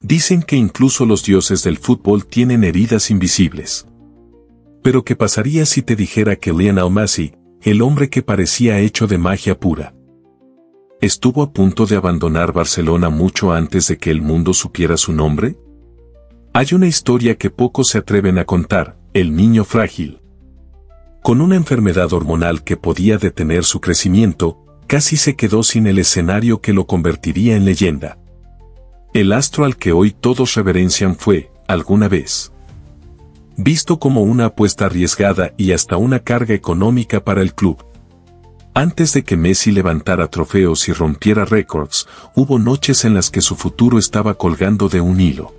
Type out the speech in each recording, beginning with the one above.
Dicen que incluso los dioses del fútbol tienen heridas invisibles. Pero ¿qué pasaría si te dijera que Lionel Messi, el hombre que parecía hecho de magia pura, estuvo a punto de abandonar Barcelona mucho antes de que el mundo supiera su nombre? Hay una historia que pocos se atreven a contar, el niño frágil. Con una enfermedad hormonal que podía detener su crecimiento, casi se quedó sin el escenario que lo convertiría en leyenda. El astro al que hoy todos reverencian fue, alguna vez, visto como una apuesta arriesgada y hasta una carga económica para el club. Antes de que Messi levantara trofeos y rompiera récords, hubo noches en las que su futuro estaba colgando de un hilo.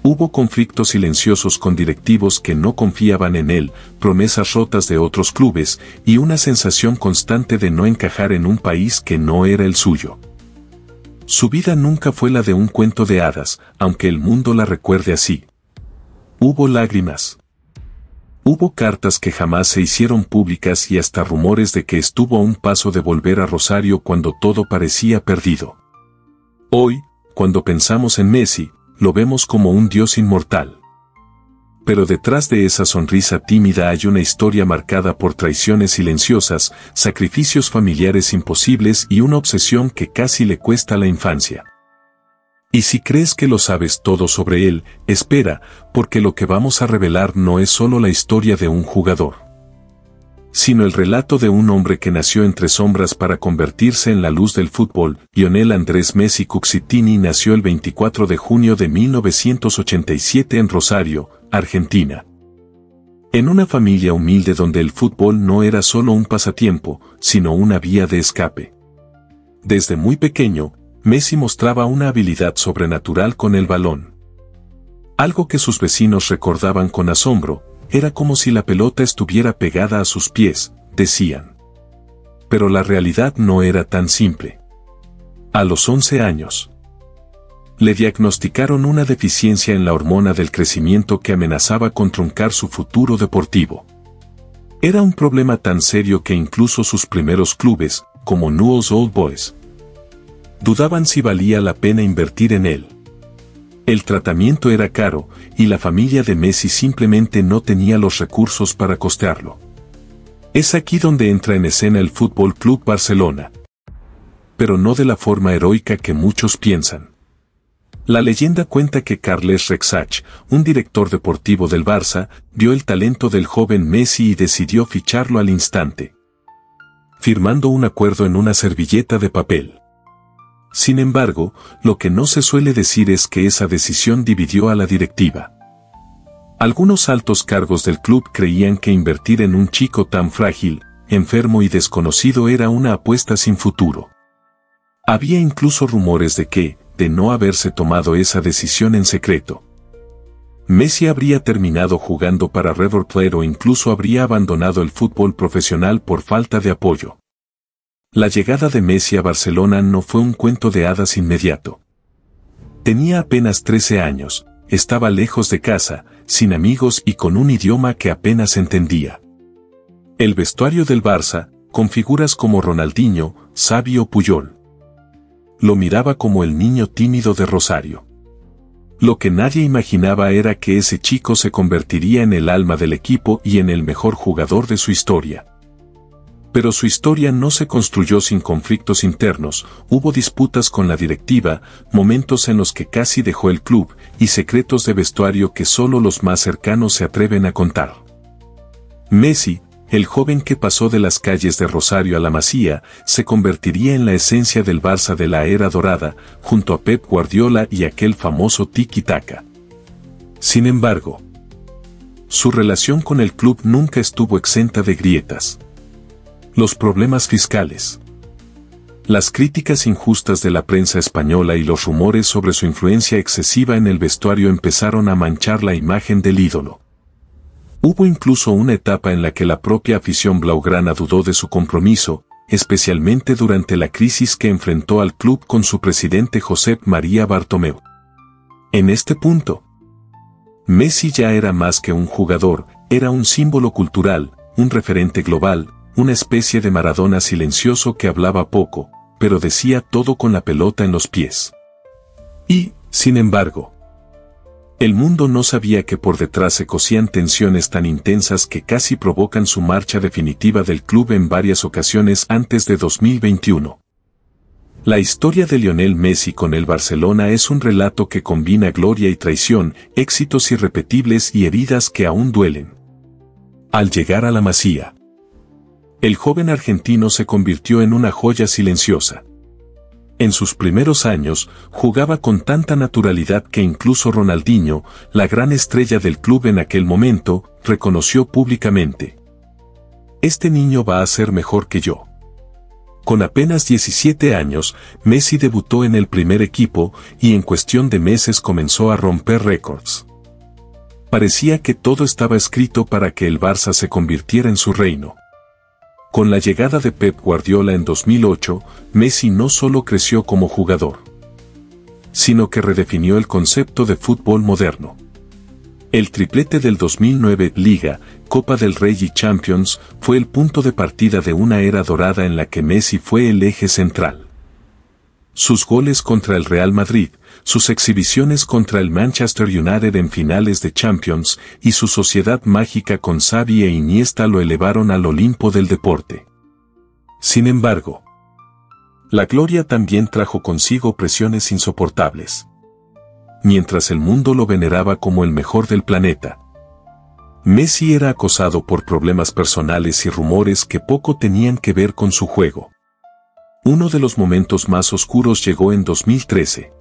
Hubo conflictos silenciosos con directivos que no confiaban en él, promesas rotas de otros clubes y una sensación constante de no encajar en un país que no era el suyo. Su vida nunca fue la de un cuento de hadas, aunque el mundo la recuerde así. Hubo lágrimas. Hubo cartas que jamás se hicieron públicas y hasta rumores de que estuvo a un paso de volver a Rosario cuando todo parecía perdido. Hoy, cuando pensamos en Messi, lo vemos como un dios inmortal. Pero detrás de esa sonrisa tímida hay una historia marcada por traiciones silenciosas, sacrificios familiares imposibles y una obsesión que casi le cuesta la infancia. Y si crees que lo sabes todo sobre él, espera, porque lo que vamos a revelar no es solo la historia de un jugador, sino el relato de un hombre que nació entre sombras para convertirse en la luz del fútbol. Lionel Andrés Messi Cucitini nació el 24 de junio de 1987 en Rosario, Argentina. En una familia humilde donde el fútbol no era solo un pasatiempo, sino una vía de escape. Desde muy pequeño, Messi mostraba una habilidad sobrenatural con el balón. Algo que sus vecinos recordaban con asombro, era como si la pelota estuviera pegada a sus pies, decían. Pero la realidad no era tan simple. A los 11 años, le diagnosticaron una deficiencia en la hormona del crecimiento que amenazaba con truncar su futuro deportivo. Era un problema tan serio que incluso sus primeros clubes, como Newell's Old Boys, dudaban si valía la pena invertir en él. El tratamiento era caro, y la familia de Messi simplemente no tenía los recursos para costearlo. Es aquí donde entra en escena el Fútbol Club Barcelona. Pero no de la forma heroica que muchos piensan. La leyenda cuenta que Carles Rexach, un director deportivo del Barça, vio el talento del joven Messi y decidió ficharlo al instante, firmando un acuerdo en una servilleta de papel. Sin embargo, lo que no se suele decir es que esa decisión dividió a la directiva. Algunos altos cargos del club creían que invertir en un chico tan frágil, enfermo y desconocido era una apuesta sin futuro. Había incluso rumores de que, de no haberse tomado esa decisión en secreto, Messi habría terminado jugando para River Plate o incluso habría abandonado el fútbol profesional por falta de apoyo. La llegada de Messi a Barcelona no fue un cuento de hadas inmediato. Tenía apenas 13 años, estaba lejos de casa, sin amigos y con un idioma que apenas entendía. El vestuario del Barça, con figuras como Ronaldinho, Xavi o Puyol, lo miraba como el niño tímido de Rosario. Lo que nadie imaginaba era que ese chico se convertiría en el alma del equipo y en el mejor jugador de su historia. Pero su historia no se construyó sin conflictos internos, hubo disputas con la directiva, momentos en los que casi dejó el club, y secretos de vestuario que solo los más cercanos se atreven a contar. Messi, el joven que pasó de las calles de Rosario a la Masía, se convertiría en la esencia del Barça de la era dorada, junto a Pep Guardiola y aquel famoso tiki-taka. Sin embargo, su relación con el club nunca estuvo exenta de grietas. Los problemas fiscales, las críticas injustas de la prensa española y los rumores sobre su influencia excesiva en el vestuario empezaron a manchar la imagen del ídolo. Hubo incluso una etapa en la que la propia afición blaugrana dudó de su compromiso, especialmente durante la crisis que enfrentó al club con su presidente Josep María Bartomeu. En este punto, Messi ya era más que un jugador, era un símbolo cultural, un referente global, una especie de Maradona silencioso que hablaba poco, pero decía todo con la pelota en los pies. Y, Sin embargo, el mundo no sabía que por detrás se cosían tensiones tan intensas que casi provocan su marcha definitiva del club en varias ocasiones antes de 2021. La historia de Lionel Messi con el Barcelona es un relato que combina gloria y traición, éxitos irrepetibles y heridas que aún duelen. Al llegar a la Masía, el joven argentino se convirtió en una joya silenciosa. En sus primeros años, jugaba con tanta naturalidad que incluso Ronaldinho, la gran estrella del club en aquel momento, reconoció públicamente: "Este niño va a ser mejor que yo". Con apenas 17 años, Messi debutó en el primer equipo y en cuestión de meses comenzó a romper récords. Parecía que todo estaba escrito para que el Barça se convirtiera en su reino. Con la llegada de Pep Guardiola en 2008, Messi no solo creció como jugador, sino que redefinió el concepto de fútbol moderno. El triplete del 2009, Liga, Copa del Rey y Champions, fue el punto de partida de una era dorada en la que Messi fue el eje central. Sus goles contra el Real Madrid, sus exhibiciones contra el Manchester United en finales de Champions y su sociedad mágica con Xavi e Iniesta lo elevaron al Olimpo del deporte. Sin embargo, la gloria también trajo consigo presiones insoportables. Mientras el mundo lo veneraba como el mejor del planeta, Messi era acosado por problemas personales y rumores que poco tenían que ver con su juego. Uno de los momentos más oscuros llegó en 2013,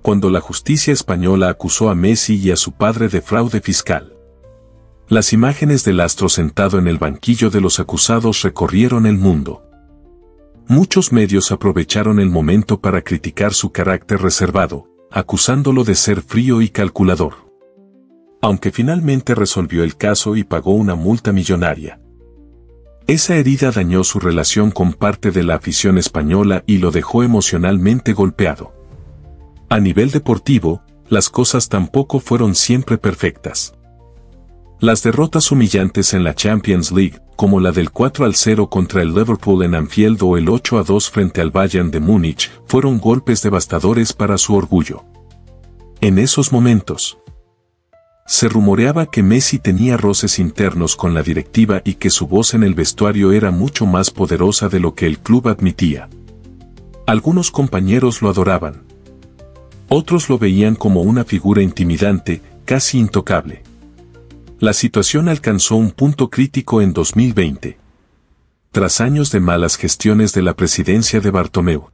cuando la justicia española acusó a Messi y a su padre de fraude fiscal. Las imágenes del astro sentado en el banquillo de los acusados recorrieron el mundo. Muchos medios aprovecharon el momento para criticar su carácter reservado, acusándolo de ser frío y calculador. Aunque finalmente resolvió el caso y pagó una multa millonaria, esa herida dañó su relación con parte de la afición española y lo dejó emocionalmente golpeado. A nivel deportivo, las cosas tampoco fueron siempre perfectas. Las derrotas humillantes en la Champions League, como la del 4-0 contra el Liverpool en Anfield o el 8-2 frente al Bayern de Múnich, fueron golpes devastadores para su orgullo. En esos momentos, se rumoreaba que Messi tenía roces internos con la directiva y que su voz en el vestuario era mucho más poderosa de lo que el club admitía. Algunos compañeros lo adoraban. Otros lo veían como una figura intimidante, casi intocable. La situación alcanzó un punto crítico en 2020. Tras años de malas gestiones de la presidencia de Bartomeu,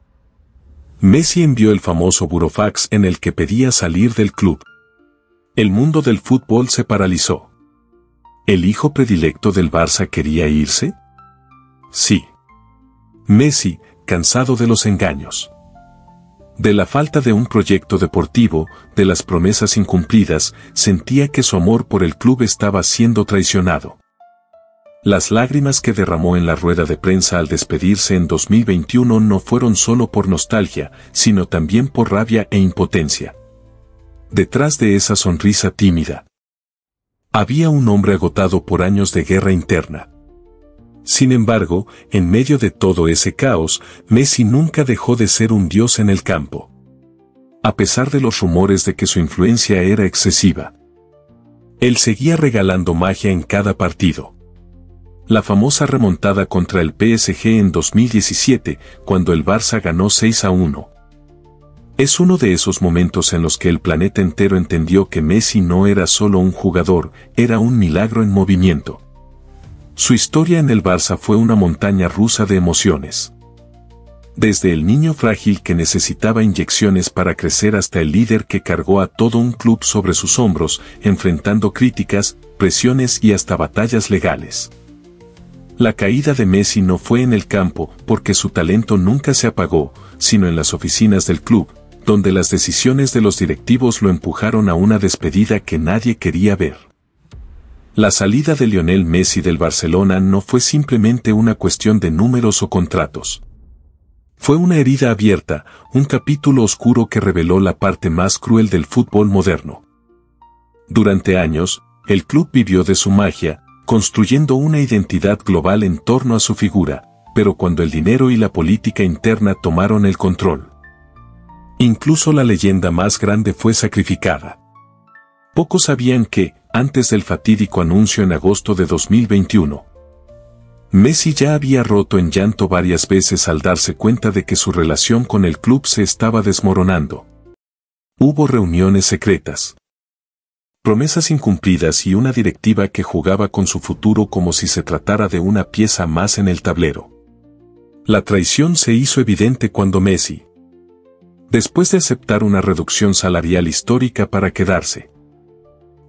Messi envió el famoso burofax en el que pedía salir del club. El mundo del fútbol se paralizó. ¿El hijo predilecto del Barça quería irse? Sí. Messi, cansado de los engaños, de la falta de un proyecto deportivo, de las promesas incumplidas, sentía que su amor por el club estaba siendo traicionado. Las lágrimas que derramó en la rueda de prensa al despedirse en 2021 no fueron solo por nostalgia, sino también por rabia e impotencia. Detrás de esa sonrisa tímida, había un hombre agotado por años de guerra interna. Sin embargo, en medio de todo ese caos, Messi nunca dejó de ser un dios en el campo. A pesar de los rumores de que su influencia era excesiva, él seguía regalando magia en cada partido. La famosa remontada contra el PSG en 2017, cuando el Barça ganó 6-1. Es uno de esos momentos en los que el planeta entero entendió que Messi no era solo un jugador, era un milagro en movimiento. Su historia en el Barça fue una montaña rusa de emociones. Desde el niño frágil que necesitaba inyecciones para crecer hasta el líder que cargó a todo un club sobre sus hombros, enfrentando críticas, presiones y hasta batallas legales. La caída de Messi no fue en el campo, porque su talento nunca se apagó, sino en las oficinas del club, donde las decisiones de los directivos lo empujaron a una despedida que nadie quería ver. La salida de Lionel Messi del Barcelona no fue simplemente una cuestión de números o contratos. Fue una herida abierta, un capítulo oscuro que reveló la parte más cruel del fútbol moderno. Durante años, el club vivió de su magia, construyendo una identidad global en torno a su figura, pero cuando el dinero y la política interna tomaron el control, Incluso la leyenda más grande fue sacrificada. Pocos sabían que, antes del fatídico anuncio en agosto de 2021, Messi ya había roto en llanto varias veces al darse cuenta de que su relación con el club se estaba desmoronando. Hubo reuniones secretas, promesas incumplidas y una directiva que jugaba con su futuro como si se tratara de una pieza más en el tablero. La traición se hizo evidente cuando Messi, después de aceptar una reducción salarial histórica para quedarse,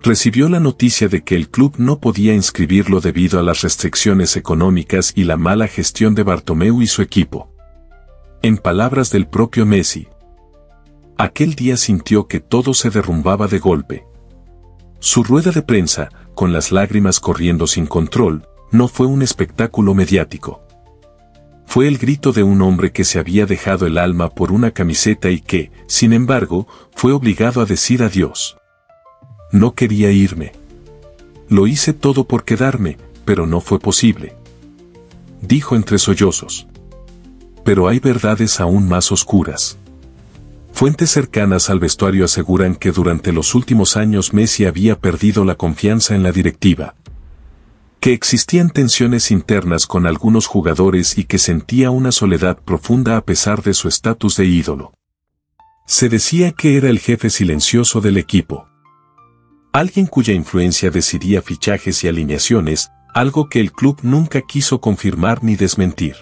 recibió la noticia de que el club no podía inscribirlo debido a las restricciones económicas y la mala gestión de Bartomeu y su equipo. En palabras del propio Messi, aquel día sintió que todo se derrumbaba de golpe. Su rueda de prensa, con las lágrimas corriendo sin control, no fue un espectáculo mediático. Fue el grito de un hombre que se había dejado el alma por una camiseta y que, sin embargo, fue obligado a decir adiós. No quería irme. Lo hice todo por quedarme, pero no fue posible, dijo entre sollozos. Pero hay verdades aún más oscuras. Fuentes cercanas al vestuario aseguran que durante los últimos años Messi había perdido la confianza en la directiva, que existían tensiones internas con algunos jugadores y que sentía una soledad profunda a pesar de su estatus de ídolo. Se decía que era el jefe silencioso del equipo, alguien cuya influencia decidía fichajes y alineaciones, algo que el club nunca quiso confirmar ni desmentir.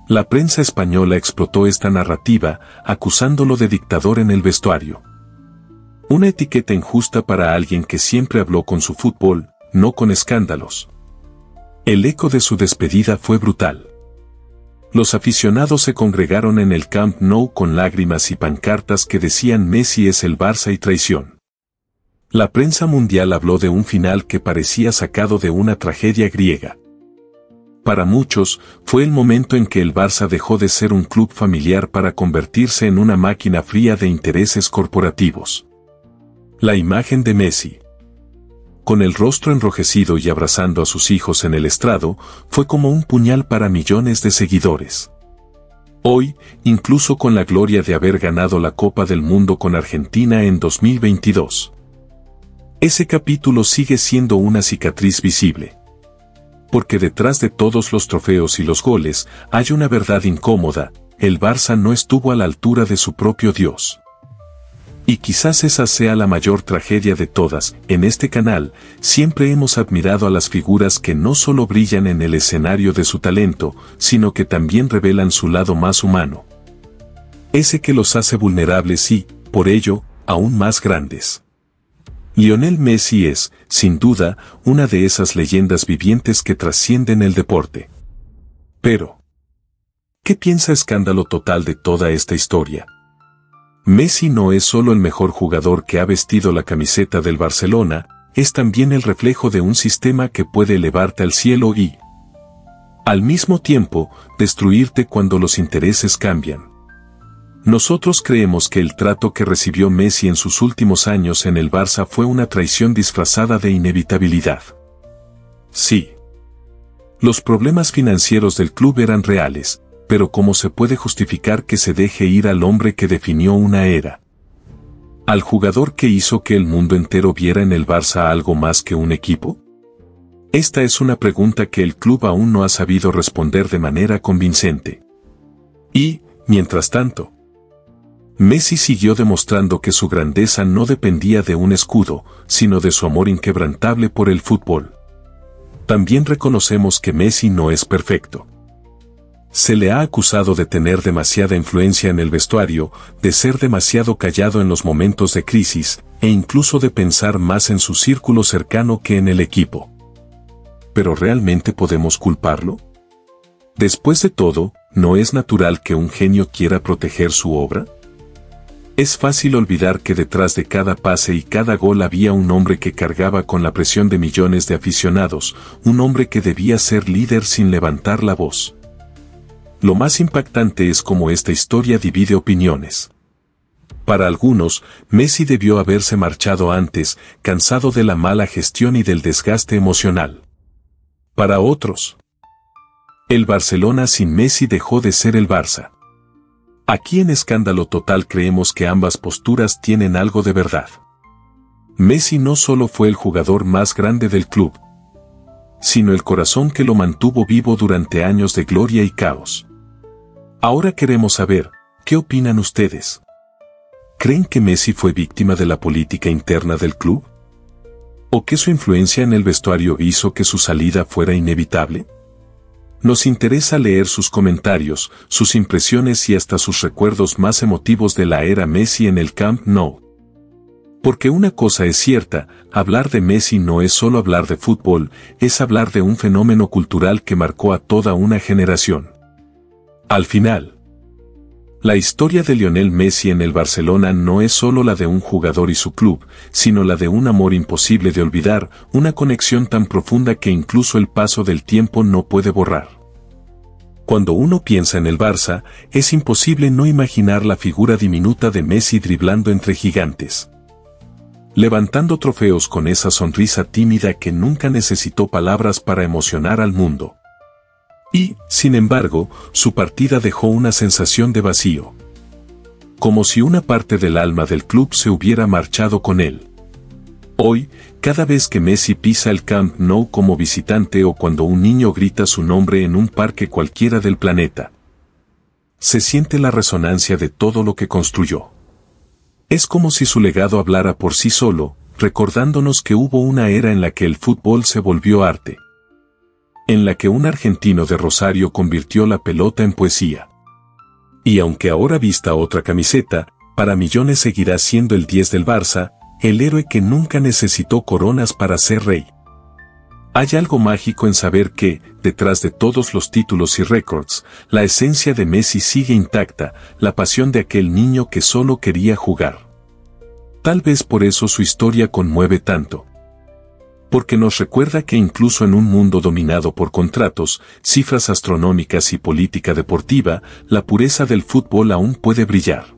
La prensa española explotó esta narrativa, acusándolo de dictador en el vestuario. Una etiqueta injusta para alguien que siempre habló con su fútbol, no con escándalos. El eco de su despedida fue brutal. Los aficionados se congregaron en el Camp Nou con lágrimas y pancartas que decían Messi es el Barça y traición. La prensa mundial habló de un final que parecía sacado de una tragedia griega. Para muchos, fue el momento en que el Barça dejó de ser un club familiar para convertirse en una máquina fría de intereses corporativos. La imagen de Messi, con el rostro enrojecido y abrazando a sus hijos en el estrado, fue como un puñal para millones de seguidores. Hoy, incluso con la gloria de haber ganado la Copa del Mundo con Argentina en 2022, ese capítulo sigue siendo una cicatriz visible. Porque detrás de todos los trofeos y los goles, hay una verdad incómoda: el Barça no estuvo a la altura de su propio Dios. Y quizás esa sea la mayor tragedia de todas. En este canal, siempre hemos admirado a las figuras que no solo brillan en el escenario de su talento, sino que también revelan su lado más humano. Ese que los hace vulnerables y, por ello, aún más grandes. Lionel Messi es, sin duda, una de esas leyendas vivientes que trascienden el deporte. Pero, ¿qué piensa Escándalo Total de toda esta historia? Messi no es solo el mejor jugador que ha vestido la camiseta del Barcelona, es también el reflejo de un sistema que puede elevarte al cielo y, al mismo tiempo, destruirte cuando los intereses cambian. Nosotros creemos que el trato que recibió Messi en sus últimos años en el Barça fue una traición disfrazada de inevitabilidad. Sí. Los problemas financieros del club eran reales, pero ¿cómo se puede justificar que se deje ir al hombre que definió una era? ¿Al jugador que hizo que el mundo entero viera en el Barça algo más que un equipo? Esta es una pregunta que el club aún no ha sabido responder de manera convincente. Y, mientras tanto, Messi siguió demostrando que su grandeza no dependía de un escudo, sino de su amor inquebrantable por el fútbol. También reconocemos que Messi no es perfecto. Se le ha acusado de tener demasiada influencia en el vestuario, de ser demasiado callado en los momentos de crisis, e incluso de pensar más en su círculo cercano que en el equipo. ¿Pero realmente podemos culparlo? Después de todo, ¿no es natural que un genio quiera proteger su obra? Es fácil olvidar que detrás de cada pase y cada gol había un hombre que cargaba con la presión de millones de aficionados, un hombre que debía ser líder sin levantar la voz. Lo más impactante es cómo esta historia divide opiniones. Para algunos, Messi debió haberse marchado antes, cansado de la mala gestión y del desgaste emocional. Para otros, el Barcelona sin Messi dejó de ser el Barça. Aquí en Escándalo Total creemos que ambas posturas tienen algo de verdad. Messi no solo fue el jugador más grande del club, sino el corazón que lo mantuvo vivo durante años de gloria y caos. Ahora queremos saber, ¿qué opinan ustedes? ¿Creen que Messi fue víctima de la política interna del club? ¿O que su influencia en el vestuario hizo que su salida fuera inevitable? Nos interesa leer sus comentarios, sus impresiones y hasta sus recuerdos más emotivos de la era Messi en el Camp Nou. Porque una cosa es cierta, hablar de Messi no es solo hablar de fútbol, es hablar de un fenómeno cultural que marcó a toda una generación. Al final, la historia de Lionel Messi en el Barcelona no es solo la de un jugador y su club, sino la de un amor imposible de olvidar, una conexión tan profunda que incluso el paso del tiempo no puede borrar. Cuando uno piensa en el Barça, es imposible no imaginar la figura diminuta de Messi driblando entre gigantes, levantando trofeos con esa sonrisa tímida que nunca necesitó palabras para emocionar al mundo. Y, sin embargo, su partida dejó una sensación de vacío. Como si una parte del alma del club se hubiera marchado con él. Hoy, cada vez que Messi pisa el Camp Nou como visitante o cuando un niño grita su nombre en un parque cualquiera del planeta, se siente la resonancia de todo lo que construyó. Es como si su legado hablara por sí solo, recordándonos que hubo una era en la que el fútbol se volvió arte, en la que un argentino de Rosario convirtió la pelota en poesía. Y aunque ahora vista otra camiseta, para millones seguirá siendo el 10 del Barça, el héroe que nunca necesitó coronas para ser rey. Hay algo mágico en saber que, detrás de todos los títulos y récords, la esencia de Messi sigue intacta, la pasión de aquel niño que solo quería jugar. Tal vez por eso su historia conmueve tanto. Porque nos recuerda que incluso en un mundo dominado por contratos, cifras astronómicas y política deportiva, la pureza del fútbol aún puede brillar.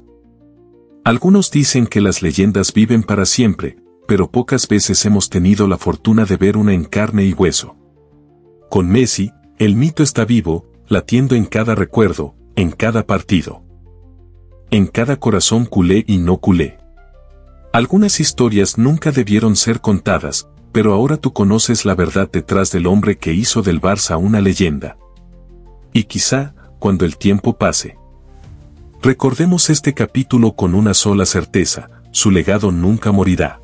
Algunos dicen que las leyendas viven para siempre, pero pocas veces hemos tenido la fortuna de ver una en carne y hueso. Con Messi, el mito está vivo, latiendo en cada recuerdo, en cada partido, en cada corazón culé y no culé. Algunas historias nunca debieron ser contadas, pero ahora tú conoces la verdad detrás del hombre que hizo del Barça una leyenda. Y quizá, cuando el tiempo pase, recordemos este capítulo con una sola certeza: su legado nunca morirá.